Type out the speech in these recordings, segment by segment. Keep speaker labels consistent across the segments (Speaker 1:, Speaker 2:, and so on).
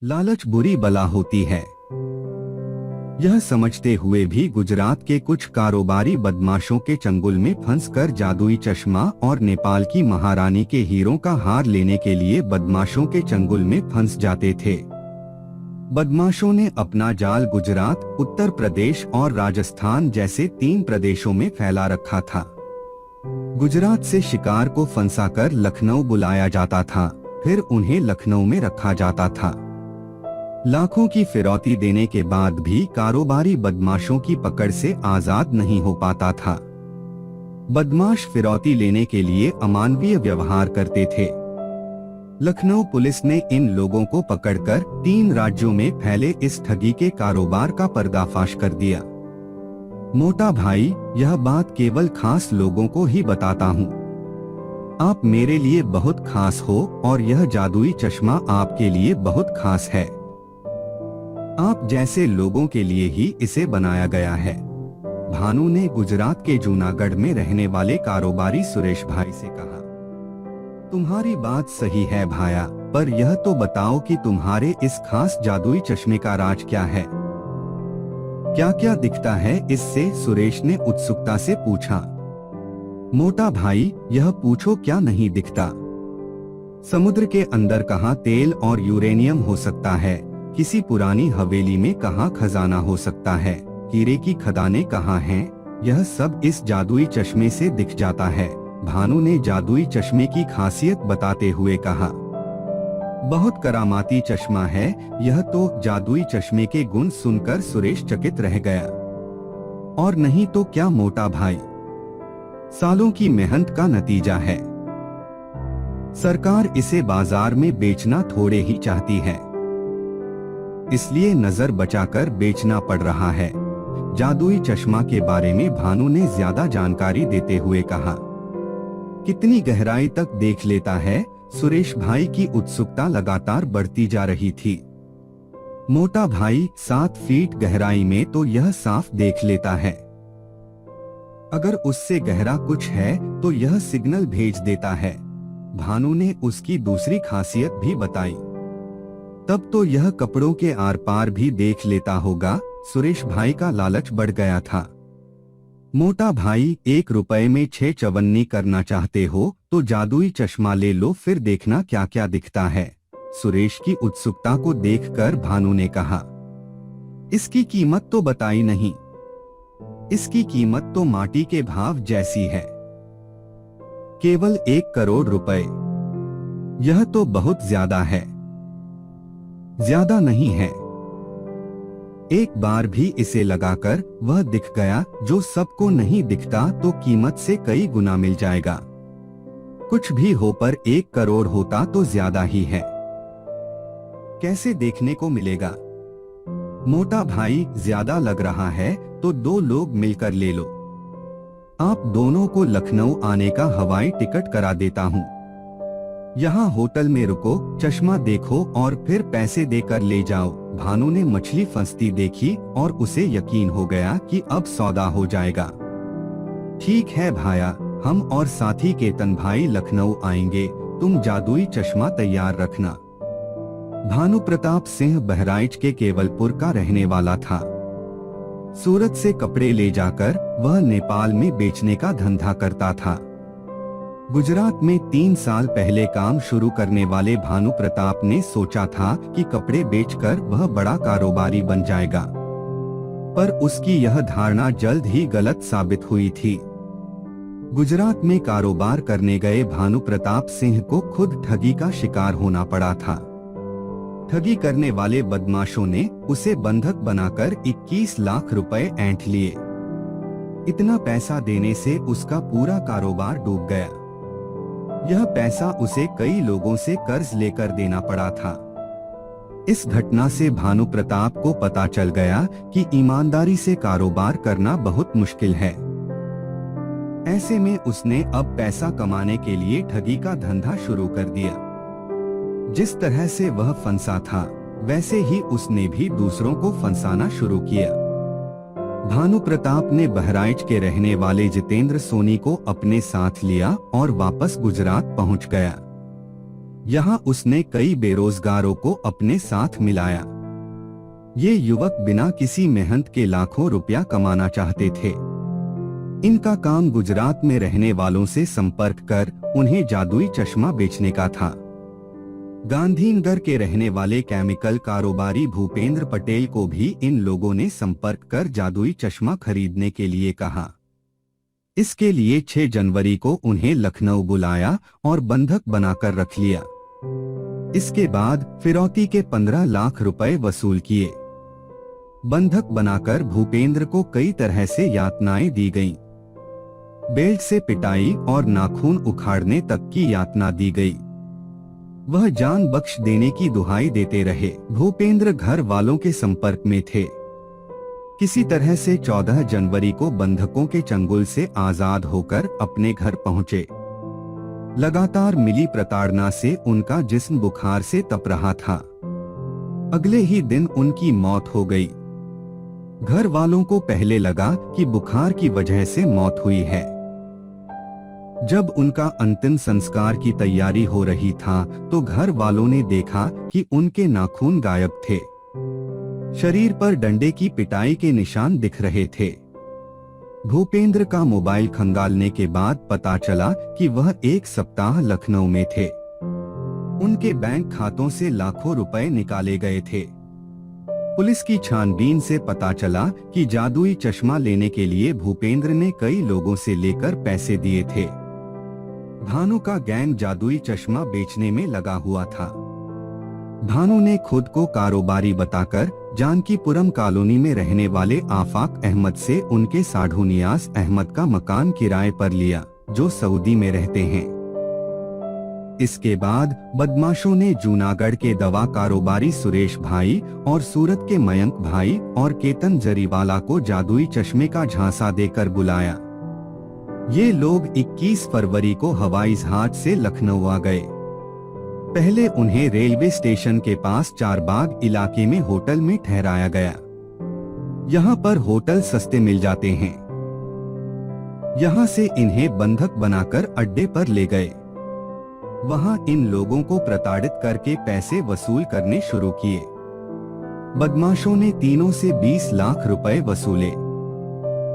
Speaker 1: लालच बुरी बला होती है। यह समझते हुए भी गुजरात के कुछ कारोबारी बदमाशों के चंगुल में फंसकर जादुई चश्मा और नेपाल की महारानी के हीरों का हार लेने के लिए बदमाशों के चंगुल में फंस जाते थे। बदमाशों ने अपना जाल गुजरात, उत्तर प्रदेश और राजस्थान जैसे 3 प्रदेशों में फैला रखा था। गुजरात से शिकार को फंसाकर लखनऊ बुलाया जाता था, फिर उन्हें लखनऊ में रखा जाता था। लाखों की फिरौती देने के बाद भी कारोबारी बदमाशों की पकड़ से आजाद नहीं हो पाता था। बदमाश फिरौती लेने के लिए अमानवीय व्यवहार करते थे। लखनऊ पुलिस ने इन लोगों को पकड़कर 3 राज्यों में फैले इस ठगी के कारोबार का पर्दाफाश कर दिया। मोटा भाई, यह बात केवल खास लोगों को ही बताता हूँ। आप मेरे लिए बहुत खास हो और यह जादुई चश्मा आपके लिए बहुत खास है। आप जैसे लोगों के लिए ही इसे बनाया गया है। भानु ने गुजरात के जूनागढ़ में रहने वाले कारोबारी सुरेश भाई से कहा, तुम्हारी बात सही है भाया, पर यह तो बताओ कि तुम्हारे इस खास जादुई चश्मे का राज क्या है? क्या क्या दिखता है इससे? सुरेश ने उत्सुकता से पूछा। मोटा भाई, यह पूछो क्या नहीं दिखता। समुद्र के अंदर कहाँ तेल और यूरेनियम हो सकता है, किसी पुरानी हवेली में कहाँ खजाना हो सकता है, हीरे की खदानें कहाँ हैं, यह सब इस जादुई चश्मे से दिख जाता है। भानु ने जादुई चश्मे की खासियत बताते हुए कहा, बहुत करामाती चश्मा है यह तो। जादुई चश्मे के गुण सुनकर सुरेश चकित रह गया। और नहीं तो क्या मोटा भाई, सालों की मेहनत का नतीजा है। सरकार इसे बाजार में बेचना थोड़े ही चाहती है, इसलिए नजर बचाकर बेचना पड़ रहा है। जादुई चश्मा के बारे में भानु ने ज्यादा जानकारी देते हुए कहा। कितनी गहराई तक देख लेता है? सुरेश भाई की उत्सुकता लगातार बढ़ती जा रही थी। मोटा भाई, 7 फीट गहराई में तो यह साफ देख लेता है। अगर उससे गहरा कुछ है तो यह सिग्नल भेज देता है। भानु ने उसकी दूसरी खासियत भी बताई। तब तो यह कपड़ों के आर पार भी देख लेता होगा। सुरेश भाई का लालच बढ़ गया था। मोटा भाई, 1 रुपए में 6 चवन्नी करना चाहते हो तो जादुई चश्मा ले लो, फिर देखना क्या क्या दिखता है। सुरेश की उत्सुकता को देखकर भानु ने कहा, इसकी कीमत तो बताई नहीं। इसकी कीमत तो माटी के भाव जैसी है, केवल 1 करोड़ रुपए। यह तो बहुत ज्यादा है। ज्यादा नहीं है। एक बार भी इसे लगाकर वह दिख गया जो सबको नहीं दिखता तो कीमत से कई गुना मिल जाएगा। कुछ भी हो पर 1 करोड़ होता तो ज्यादा ही है। कैसे देखने को मिलेगा? मोटा भाई, ज्यादा लग रहा है तो 2 लोग मिलकर ले लो। आप दोनों को लखनऊ आने का हवाई टिकट करा देता हूँ। यहाँ होटल में रुको, चश्मा देखो और फिर पैसे देकर ले जाओ। भानु ने मछली फंसती देखी और उसे यकीन हो गया कि अब सौदा हो जाएगा। ठीक है भाया, हम और साथी केतन भाई लखनऊ आएंगे, तुम जादुई चश्मा तैयार रखना। भानु प्रताप सिंह बहराइच के केवलपुर का रहने वाला था। सूरत से कपड़े ले जाकर वह नेपाल में बेचने का धंधा करता था। गुजरात में 3 साल पहले काम शुरू करने वाले भानु प्रताप ने सोचा था कि कपड़े बेचकर वह बड़ा कारोबारी बन जाएगा, पर उसकी यह धारणा जल्द ही गलत साबित हुई थी। गुजरात में कारोबार करने गए भानु प्रताप सिंह को खुद ठगी का शिकार होना पड़ा था। ठगी करने वाले बदमाशों ने उसे बंधक बनाकर 21 लाख रुपए ऐंठ लिए। इतना पैसा देने से उसका पूरा कारोबार डूब गया। यह पैसा उसे कई लोगों से कर्ज लेकर देना पड़ा था। इस घटना से भानु प्रताप को पता चल गया कि ईमानदारी से कारोबार करना बहुत मुश्किल है। ऐसे में उसने अब पैसा कमाने के लिए ठगी का धंधा शुरू कर दिया। जिस तरह से वह फंसा था, वैसे ही उसने भी दूसरों को फंसाना शुरू किया। भानु प्रताप ने बहराइच के रहने वाले जितेंद्र सोनी को अपने साथ लिया और वापस गुजरात पहुंच गया। यहाँ उसने कई बेरोजगारों को अपने साथ मिलाया। ये युवक बिना किसी मेहनत के लाखों रुपया कमाना चाहते थे। इनका काम गुजरात में रहने वालों से संपर्क कर उन्हें जादुई चश्मा बेचने का था। गांधीनगर के रहने वाले केमिकल कारोबारी भूपेंद्र पटेल को भी इन लोगों ने संपर्क कर जादुई चश्मा खरीदने के लिए कहा। इसके लिए 6 जनवरी को उन्हें लखनऊ बुलाया और बंधक बनाकर रख लिया। इसके बाद फिरौती के 15 लाख रुपए वसूल किए। बंधक बनाकर भूपेंद्र को कई तरह से यातनाएं दी गईं। बेल्ट से पिटाई और नाखून उखाड़ने तक की यातना दी गई। वह जान बख्श देने की दुहाई देते रहे। भूपेंद्र घर वालों के संपर्क में थे। किसी तरह से 14 जनवरी को बंधकों के चंगुल से आजाद होकर अपने घर पहुंचे। लगातार मिली प्रताड़ना से उनका जिस्म बुखार से तप रहा था। अगले ही दिन उनकी मौत हो गई। घर वालों को पहले लगा कि बुखार की वजह से मौत हुई है। जब उनका अंतिम संस्कार की तैयारी हो रही था तो घर वालों ने देखा कि उनके नाखून गायब थे। शरीर पर डंडे की पिटाई के निशान दिख रहे थे। भूपेंद्र का मोबाइल खंगालने के बाद पता चला कि वह 1 सप्ताह लखनऊ में थे। उनके बैंक खातों से लाखों रुपए निकाले गए थे। पुलिस की छानबीन से पता चला कि जादुई चश्मा लेने के लिए भूपेंद्र ने कई लोगों से लेकर पैसे दिए थे। भानु का गैंग जादुई चश्मा बेचने में लगा हुआ था। भानु ने खुद को कारोबारी बताकर जानकीपुरम कॉलोनी में रहने वाले आफाक अहमद से उनके साढ़ू नियाज अहमद का मकान किराए पर लिया, जो सऊदी में रहते हैं। इसके बाद बदमाशों ने जूनागढ़ के दवा कारोबारी सुरेश भाई और सूरत के मयंक भाई और केतन जरीवाला को जादुई चश्मे का झांसा देकर बुलाया। ये लोग 21 फरवरी को हवाई जहाज से लखनऊ आ गए। पहले उन्हें रेलवे स्टेशन के पास चारबाग इलाके में होटल में ठहराया गया। यहाँ पर होटल सस्ते मिल जाते हैं। यहाँ से इन्हें बंधक बनाकर अड्डे पर ले गए। वहाँ इन लोगों को प्रताड़ित करके पैसे वसूल करने शुरू किए। बदमाशों ने तीनों से 20 लाख रुपए वसूले।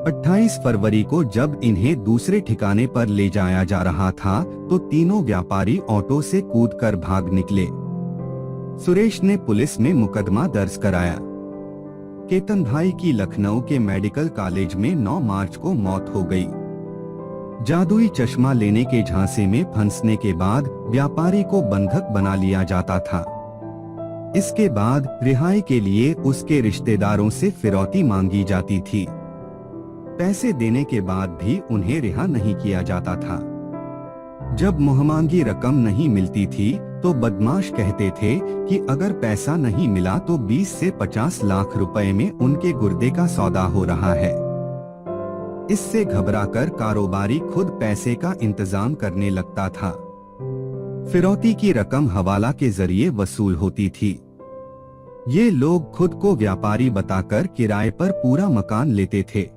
Speaker 1: 28 फरवरी को जब इन्हें दूसरे ठिकाने पर ले जाया जा रहा था तो तीनों व्यापारी ऑटो से कूदकर भाग निकले। सुरेश ने पुलिस में मुकदमा दर्ज कराया। केतन भाई की लखनऊ के मेडिकल कॉलेज में 9 मार्च को मौत हो गई। जादुई चश्मा लेने के झांसे में फंसने के बाद व्यापारी को बंधक बना लिया जाता था। इसके बाद रिहाई के लिए उसके रिश्तेदारों से फिरौती मांगी जाती थी। पैसे देने के बाद भी उन्हें रिहा नहीं किया जाता था। जब मुहमांगी रकम नहीं मिलती थी तो बदमाश कहते थे कि अगर पैसा नहीं मिला तो 20 से 50 लाख रुपए में उनके गुर्दे का सौदा हो रहा है। इससे घबराकर कारोबारी खुद पैसे का इंतजाम करने लगता था। फिरौती की रकम हवाला के जरिए वसूल होती थी। ये लोग खुद को व्यापारी बताकर किराए पर पूरा मकान लेते थे।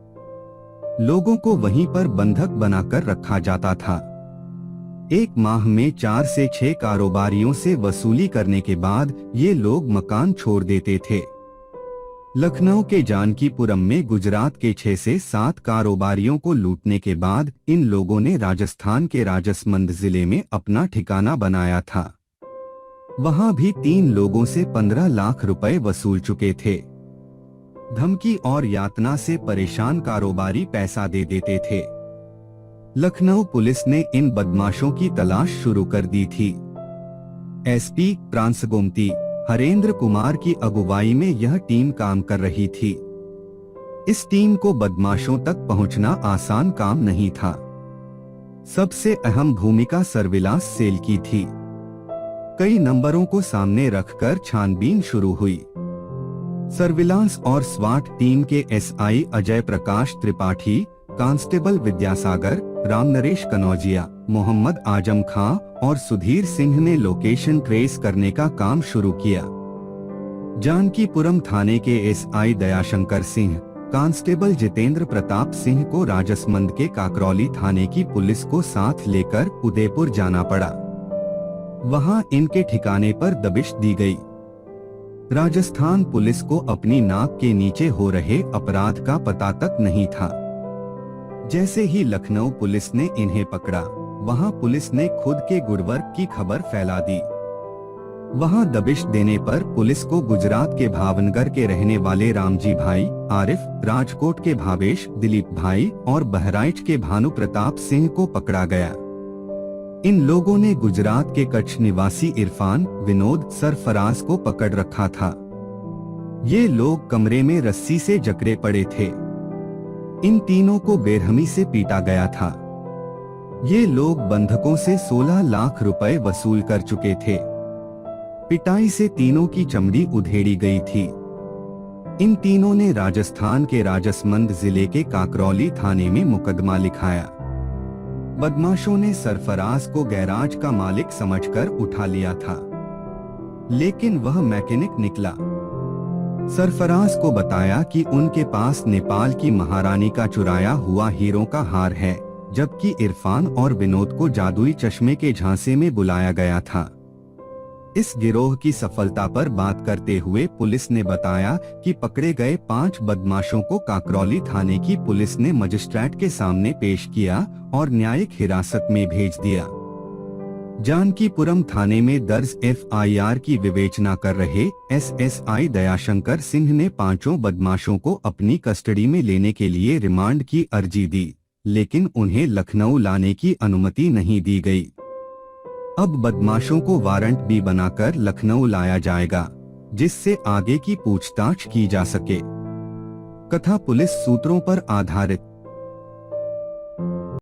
Speaker 1: लोगों को वहीं पर बंधक बनाकर रखा जाता था। एक माह में 4 से 6 कारोबारियों से वसूली करने के बाद ये लोग मकान छोड़ देते थे। लखनऊ के जानकीपुरम में गुजरात के 6 से 7 कारोबारियों को लूटने के बाद इन लोगों ने राजस्थान के राजसमंद जिले में अपना ठिकाना बनाया था। वहां भी 3 लोगों से 15 लाख रुपए वसूल चुके थे। धमकी और यातना से परेशान कारोबारी पैसा दे देते थे। लखनऊ पुलिस ने इन बदमाशों की तलाश शुरू कर दी थी। एसपी प्रांसगोमती हरेंद्र कुमार की अगुवाई में यह टीम काम कर रही थी। इस टीम को बदमाशों तक पहुंचना आसान काम नहीं था। सबसे अहम भूमिका सर्विलांस सेल की थी। कई नंबरों को सामने रखकर छानबीन शुरू हुई। सर्विलांस और स्वाट टीम के एसआई अजय प्रकाश त्रिपाठी, कांस्टेबल विद्यासागर, रामनरेश कनौजिया, मोहम्मद आजम खां और सुधीर सिंह ने लोकेशन ट्रेस करने का काम शुरू किया। जानकीपुरम थाने के एसआई दयाशंकर सिंह, कांस्टेबल जितेंद्र प्रताप सिंह को राजसमंद के काकरौली थाने की पुलिस को साथ लेकर उदयपुर जाना पड़ा। वहां इनके ठिकाने पर दबिश दी गई। राजस्थान पुलिस को अपनी नाक के नीचे हो रहे अपराध का पता तक नहीं था। जैसे ही लखनऊ पुलिस ने इन्हें पकड़ा, वहां पुलिस ने खुद के गुडवर्क की खबर फैला दी। वहां दबिश देने पर पुलिस को गुजरात के भावनगर के रहने वाले रामजी भाई, आरिफ, राजकोट के भावेश, दिलीप भाई और बहराइच के भानु प्रताप सिंह को पकड़ा गया। इन लोगों ने गुजरात के कच्छ निवासी इरफान, विनोद, सरफराज को पकड़ रखा था। ये लोग कमरे में रस्सी से जकड़े पड़े थे। इन तीनों को बेरहमी से पीटा गया था। ये लोग बंधकों से 16 लाख रुपए वसूल कर चुके थे। पिटाई से तीनों की चमड़ी उधेड़ी गई थी। इन तीनों ने राजस्थान के राजसमंद जिले के काकरौली थाने में मुकदमा लिखाया। बदमाशों ने सरफराज को गैराज का मालिक समझकर उठा लिया था, लेकिन वह मैकेनिक निकला। सरफराज को बताया कि उनके पास नेपाल की महारानी का चुराया हुआ हीरों का हार है, जबकि इरफान और विनोद को जादुई चश्मे के झांसे में बुलाया गया था। इस गिरोह की सफलता पर बात करते हुए पुलिस ने बताया कि पकड़े गए 5 बदमाशों को काकरौली थाने की पुलिस ने मजिस्ट्रेट के सामने पेश किया और न्यायिक हिरासत में भेज दिया। जानकीपुरम थाने में दर्ज FIR की विवेचना कर रहे SSI दयाशंकर सिंह ने 5 बदमाशों को अपनी कस्टडी में लेने के लिए रिमांड की अर्जी दी, लेकिन उन्हें लखनऊ लाने की अनुमति नहीं दी गई। अब बदमाशों को वारंट भी बनाकर लखनऊ लाया जाएगा, जिससे आगे की पूछताछ की जा सके। कथा पुलिस सूत्रों पर आधारित।